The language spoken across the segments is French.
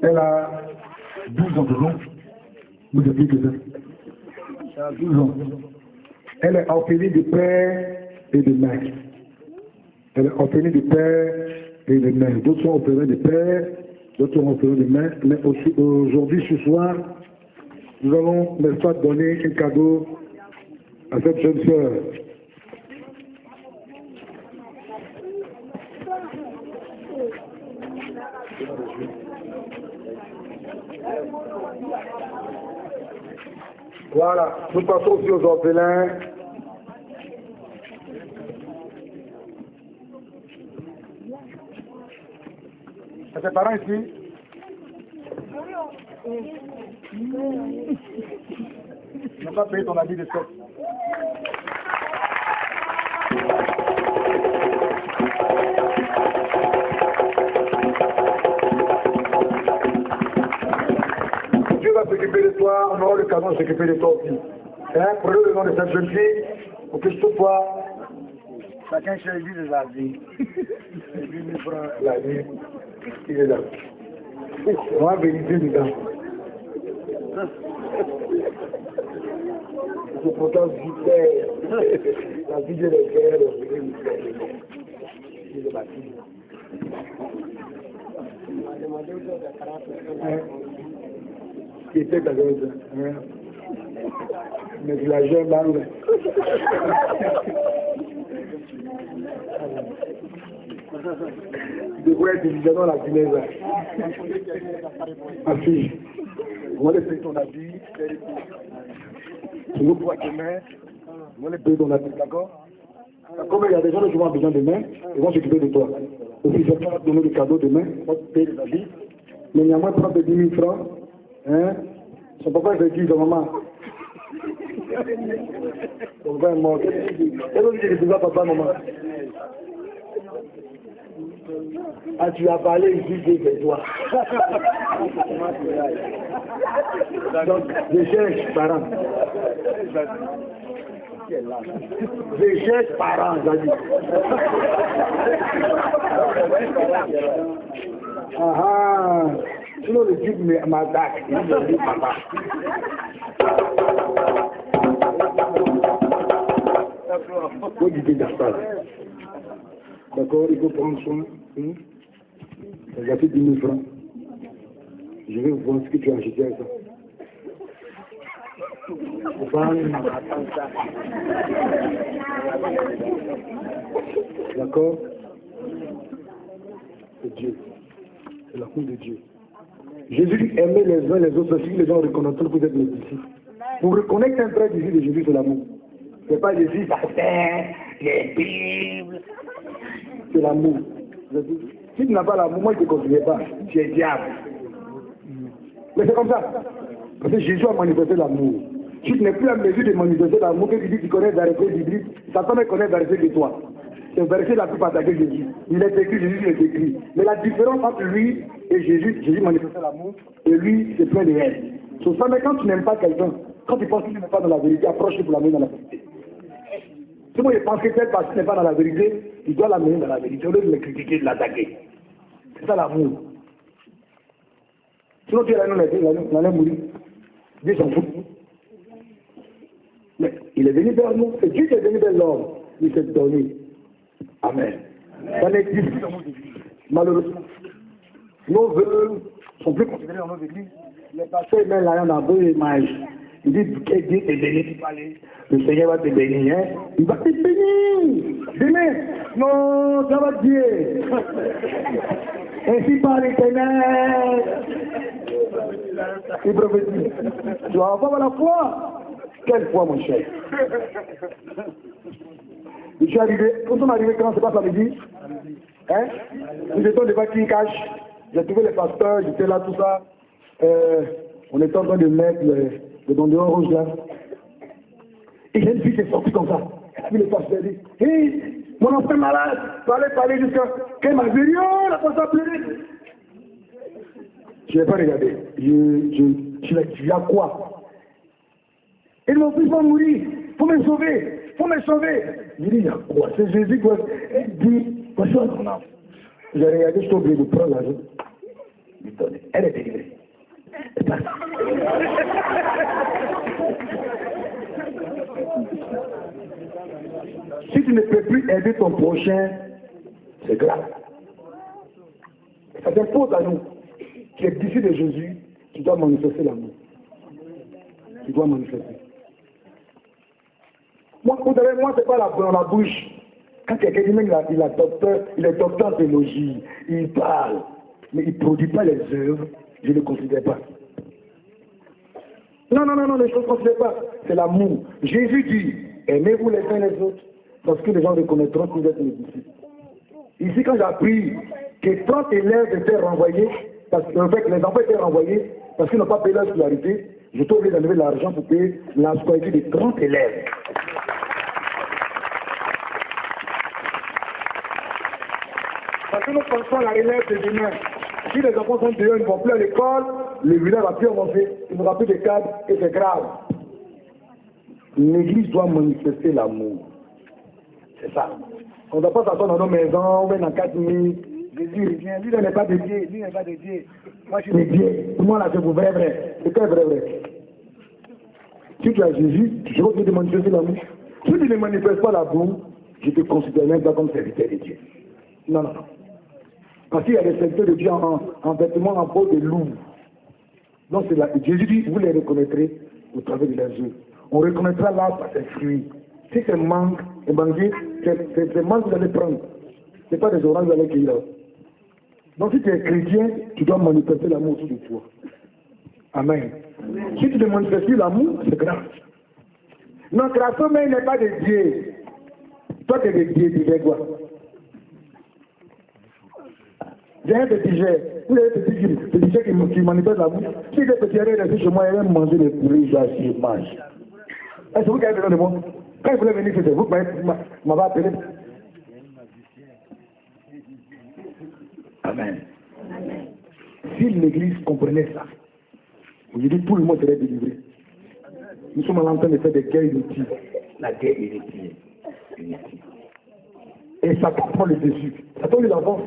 Elle a 12 ans, non? Vous avez que ça. Elle a 12 ans. Elle est orpheline de père et de mère. Elle est orpheline de père et de mère. D'autres sont orphelins de père, d'autres sont orphelins de mère. Mais aujourd'hui, ce soir, nous allons, n'est-ce pas, donner un cadeau à cette jeune sœur. Voilà, nous passons aussi aux orphelins. À tes parents ici? Tu n'as pas payé ton habit de fête. Dieu va s'occuper de toi, on aura l'occasion de s'occuper de toi aussi. Hein? Prenez le nom de cette jeune fille, pour que cette fois, chacun choisit de la vie. Et puis nous prend la vie, il est là. On va vérifier dedans. C'est pourtant super. La vie de l'éclair, il est bâti. Qui était ta gosse, hein? Mais tu l'as jamais mal. Tu devrais être évidemment la Guinée. Ma fille, on va laisser ton habit. Tu nous vois demain. On va les payer ton habit, d'accord? Comme il y a des gens qui ont besoin de main, ils vont s'occuper de toi. Officiellement, on va te donner le cadeau demain, on va te payer les habits. Mais il y a moins de 30 000 francs. Hein? Son papa est dit, son maman. Son papa est mort. Qu'est-ce que tu dis, papa, maman? Ah, tu as parlé ici de toi. Donc, je cherche parents. Je cherche parents, j'ai dit. Ah ah, sinon le type m'attaque. Il me dit papa. Faut dire d'affaires. D'accord, il faut prendre soin. J'ai fait 10 000 francs. Je vais voir ce que tu as acheté à ça. D'accord? C'est Dieu. C'est la cour de Dieu. Jésus aimait les uns les autres aussi, les gens reconnaissent que vous êtes mes disciples. Pour reconnaître un vrai disciple de Jésus, c'est l'amour. C'est pas Jésus, pasteur, les Bibles. C'est l'amour. Si tu n'as pas l'amour, moi je ne te considère pas. Tu es diable. Mais c'est comme ça. Parce que Jésus a manifesté l'amour. Si tu n'es plus à mesure de manifester l'amour, que tu dis que tu connais les versets bibliques, Satan ne connaît les versets que toi. C'est le verset la plus attaqué de Jésus. Il est écrit, Jésus est écrit. Mais la différence entre lui et Jésus, Jésus manifestait l'amour, et lui, c'est plein de haine. Sauf ça, mais quand tu n'aimes pas quelqu'un, quand tu penses qu'il n'est pas dans la vérité, approche-le pour l'amener dans la vérité. Si moi je pense que telle personne n'est pas dans la vérité, il doit l'amener dans la vérité, au lieu de le critiquer, de l'attaquer. C'est ça l'amour. Sinon tu es là, nous, on allait mourir. Dieu s'en fout. Mais il est venu vers nous, c'est Dieu qui est venu vers l'homme. Il s'est donné. Amen. Ça n'existe plus dans nos églises. Malheureusement. Nos vœux sont plus considérés dans nos églises. Les pasteurs mettent là dans un beau image. Il dit que Dieu te bénit, tu vas aller. Le Seigneur va te bénir, hein? Il va te bénir. Demain. Non, ça va Dieu. Ainsi par l'Éternel. Il prophétise. Tu vas avoir la foi. Quelle foi, mon cher? Je suis arrivé, nous sommes arrivés quand c'est pas samedi? Hein? Nous étions devant qui cache. J'ai trouvé les pasteurs, j'étais là, tout ça. On était en train de mettre le bandeau rouge là. Et j'ai une fille qui est sortie comme ça. Elle a vu le pasteur dit, hé, mon enfant est malade, parlez jusqu'à qu'elle m'a dit, oh, la pasteur a pleuré. Je n'ai pas regardé. Tu as quoi? Et mon fils va mourir. Faut me sauver. Je dis, il y a quoi? C'est Jésus qui dit, voici ton enfant. J'ai regardé, je suis obligé de prendre l'argent. lui donner. Elle est délivrée. Si tu ne peux plus aider ton prochain, c'est grave. Ça s'impose à nous. Tu es disciple de Jésus, tu dois manifester l'amour. Tu dois manifester. Moi, vous savez, moi, c'est pas dans la bouche. Quand quelqu'un dit même il est docteur en théologie, il parle, mais il ne produit pas les œuvres, je ne le considère pas. Non, je ne le considère pas. C'est l'amour. Jésus dit, aimez-vous les uns les autres, parce que les gens reconnaîtront que vous êtes mes disciples. Ici, quand j'ai appris que 30 élèves étaient renvoyés, parce que les enfants étaient renvoyés, parce qu'ils n'ont pas payé leur scolarité, j'étais obligé d'enlever l'argent pour payer la scolarité de 30 élèves. Parce que nous pensons à la relève de demain. Si les enfants sont dehors, ils ne vont plus à l'école, le village va plus avancer, il n'y aura plus de cadres, et c'est grave. L'église doit manifester l'amour. C'est ça. On ne doit pas s'asseoir dans nos maisons, on va dans 4 minutes. Jésus revient, lui n'est pas dédié, lui n'est pas dédié. Moi je suis dédié. Tout le monde a fait pour vrai. C'est quoi vrai? Si tu as Jésus, tu vas te manifester l'amour. Si tu ne manifestes pas l'amour, je te considère même pas comme serviteur de Dieu. Non. Parce qu'il y a des serviteurs de Dieu en vêtements en peau de loup. Donc c'est là. Jésus dit, vous les reconnaîtrez au travers de leurs yeux. On reconnaîtra l'arbre par ses fruits. Si c'est mangue, et mangue, c'est mangue que vous allez prendre. Ce n'est pas des oranges que vous allez cueillir. Donc si tu es chrétien, tu dois manifester l'amour autour de toi. Amen. Si tu ne manifestes plus l'amour, c'est grave. Notre assommé n'est pas de Dieu. Toi, tu es de Dieu, tu fais quoi? J'ai un petit jet. Vous avez un petit jet qui manifeste l'amour. Si le petit jet est resté chez moi, il va manger les pourris, je mange. Est-ce que vous avez besoin de moi? Quand il voulait venir, c'était vous qui m'avez appelé. Amen. Si l'église comprenait ça, je dis tout le monde serait délivré. Nous sommes en train de faire des guerres inutiles. La guerre inutile. Et ça prend le dessus. Ça tombe les enfants.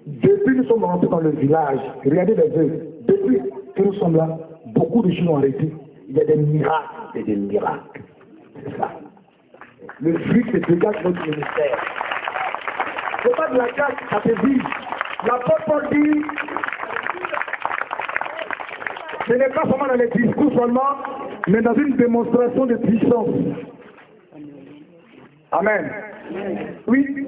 Depuis que nous sommes rentrés dans le village, regardez les œuvres. Depuis que nous sommes là, beaucoup de choses ont arrêté. Il y a des miracles et des miracles. C'est ça. Le fruit se dégage de notre ministère. Ce n'est pas de la casse, ça te dit. L'apôtre Paul dit, ce n'est pas seulement dans les discours seulement, mais dans une démonstration de puissance. Amen. Oui.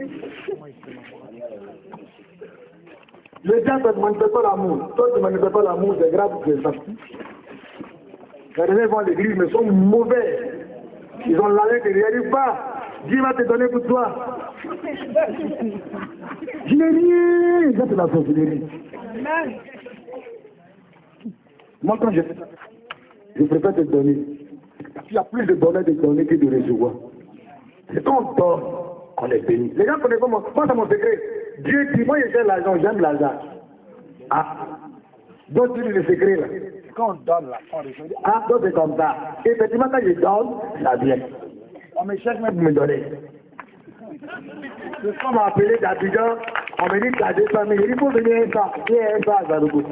Les gens ne manifestent pas l'amour. Toi, tu ne manifestes pas l'amour, c'est grave, c'est ça. Les gens vont à l'église, mais sont mauvais. Ils ont la lettre, ils n'y arrivent pas. Dieu va te donner pour toi. Je n'ai rien. Ça, c'est la sorcellerie. Moi, quand je préfère te donner. Il y a plus de bonheur de donner que de recevoir. C'est quand on donne qu'on est béni. Les gens connaissent pas moi, c'est mon secret. Dieu dit, moi, j'aime l'argent, j'aime l'argent. Ah. Donc, tu dis le secret, là. Quand on donne, là, on reçoit. Ah, donc c'est comme ça. Et effectivement, quand je donne, ça vient. On me cherche même pour me donner. Ce qu'on m'a appelé d'Abidjan, on me dit qu'il y a 200 000. Il faut venir un ça. Il y a un ça à Zarougou.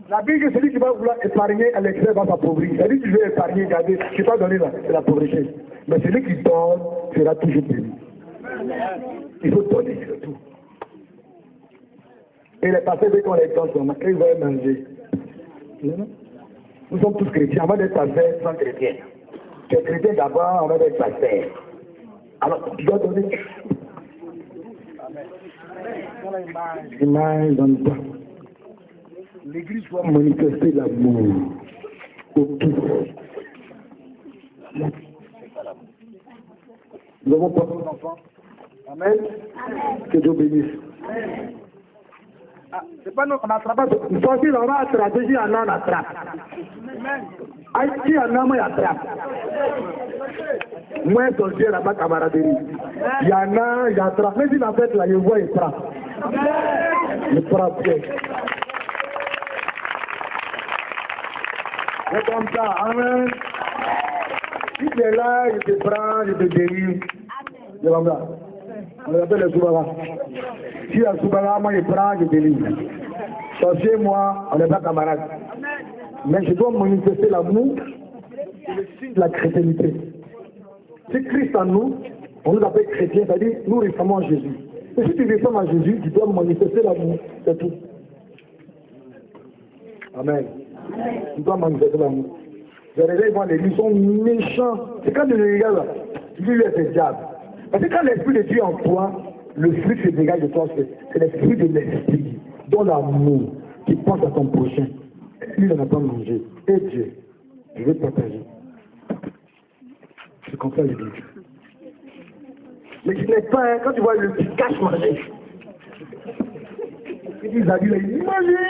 La Bible dit que celui qui va vouloir épargner à l'extérieur va s'appauvrir. C'est-à-dire que tu veux épargner, garder, tu ne peux pas donner là, c'est la pauvreté. Mais celui qui donne sera toujours béni. Il faut donner surtout. Et les pasteurs, dès qu'on les donne, ils vont manger. Nous sommes tous chrétiens, avant d'être pasteurs, nous sommes chrétiens. Tu es chrétien d'abord, avant d'être pasteur. Alors, tu dois donner. L'image donne pas. L'église doit manifester l'amour autour. Nous avons pas nos enfants. Amen. Que Dieu bénisse. Ah, c'est pas nous qu'on attrape pas. Nous sommes on va attraper, si on attrape. Si on attrape. Moi, ton Dieu là-bas, camaraderie. Il y en a, il attrape. Mais si la fête là, il voit, il frappe. Il frappe bien. C'est comme ça. Amen. Si tu es là, je te prends, je te délivre. C'est comme ça. On les appelle les Soubara. Si la Soubara, moi je prends, je délivre. Sorcier, moi, on n'est pas camarades. Mais je dois manifester l'amour, c'est le signe de la chrétienté. C'est Christ en nous, on nous appelle chrétiens, c'est-à-dire nous ressemblons à Jésus. Et si tu ressembles à Jésus, tu dois manifester l'amour, c'est tout. Amen. Tu dois manifester l'amour. Les gens, ils sont méchants. C'est quand tu les regardes là, tu dis, c'est diable. Parce que quand l'Esprit de Dieu est en toi, le fruit qui se dégage de toi, c'est l'esprit de l'Esprit, dont l'amour, qui pense à ton prochain. Lui, il n'en a pas mangé. Et Dieu, je vais te partager. C'est comme ça le Dieu. Mais ce n'est pas, quand tu vois le petit cache manger, il dit, Zabi, il dit, mangez.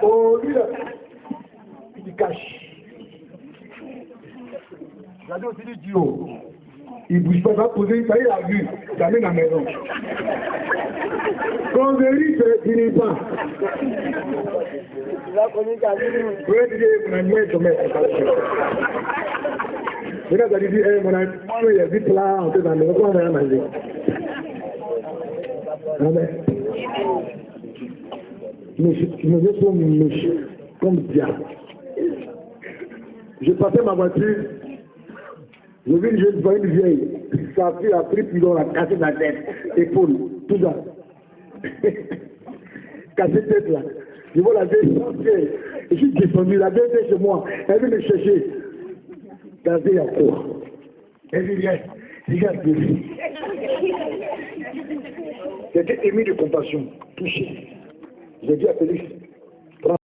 Oh, lui là, il cache. Zabi aussi dit, Dieu, il ne bouge pas, il va poser, ça y est, il a vu, il amène à la maison. Quand je ris, il n'est pas. Il a connu qu'à lui. Oui, il dit, mon ami, je mets. Et là, ça lui dit, mon ami, il y a vite là, on peut dans le coin, on va manger. Amen. Mais je me suis méchant, comme diable. Je passais ma voiture, je vis une jeune femme, une vieille. Sa fille a pris pilon, a cassé la tête, épaule, tout ça. Cassé tête là. Je vois la vieille sortir. Je suis descendu, la vieille était chez moi. Elle veut me chercher. La vieille a quoi? Elle dit, viens, regarde. J'étais ému de compassion, touché. J'ai dit à Félix,